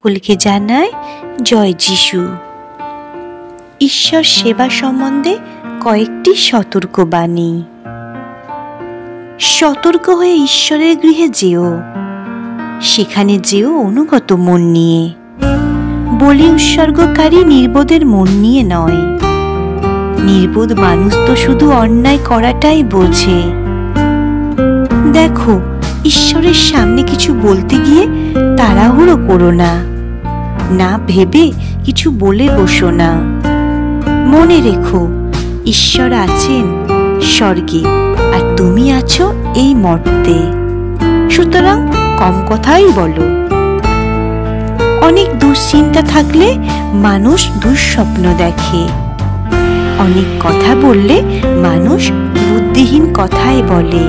সকলকে জানায় জয় যিশু। ঈশ্বর সেবা সম্বন্ধে কয়েকটি সতর্কবাণী। সতর্ক হয়ে ঈশ্বরের গৃহে যেও, সেখানে যেও অনুগত মন নিয়ে, বলি উৎসর্গকারী নির্বোধের মন নিয়ে নয়। নির্বোধ মানুষ তো শুধু অন্যায় করাটাই বোঝে। দেখো, ঈশ্বরের সামনে কিছু বলতে গিয়ে তাড়াহুড়ো করো না, না ভেবে কিছু বলে বসো না। মনে রেখো, ঈশ্বর আছেন স্বর্গে আর তুমি আছো এই মর্তে, সুতরাং কম কথাই বলো। অনেক দুশ্চিন্তা থাকলে মানুষ দুঃস্বপ্ন দেখে, অনেক কথা বললে মানুষ বুদ্ধিহীন কথাই বলে।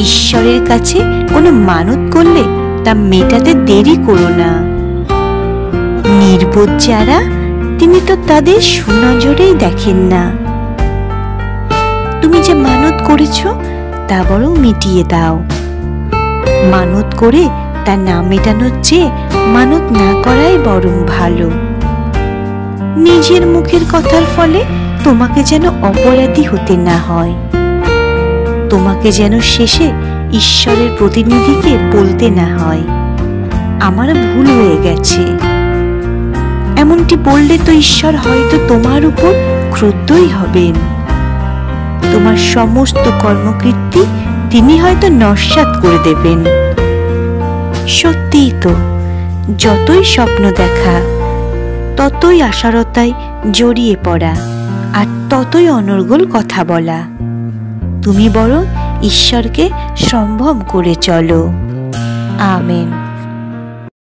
ঈশ্বরের কাছে কোনো মানত করলে তা মেটাতে দেরি করো না। নির্বোধ যারা, তিনি তো তাদের সুনজরেই দেখেন না। তুমি যে মানত করেছ তা বরং মিটিয়ে দাও। মানত করে তা না মেটানোর চেয়ে মানত না করাই বরং ভালো। নিজের মুখের কথার ফলে তোমাকে যেন অপরাধী হতে না হয়, তোমাকে যেন শেষে ঈশ্বরের প্রতিনিধিকে বলতে না হয়, আমার ভুল হয়ে গেছে। এমনটি বললে তো ঈশ্বর হয়তো তোমার উপর ক্রুদ্ধই হবেন। তোমার সমস্ত কর্মকীর্তি তিনি হয়তো নস্যাৎ করে দেবেন। সত্যিই তো, যতই স্বপ্ন দেখা, ততই আশারতায় জড়িয়ে পড়া আর ততই অনর্গল কথা বলা। তুমি বরং ঈশ্বরকে সম্ভব করে চলো। আমেন।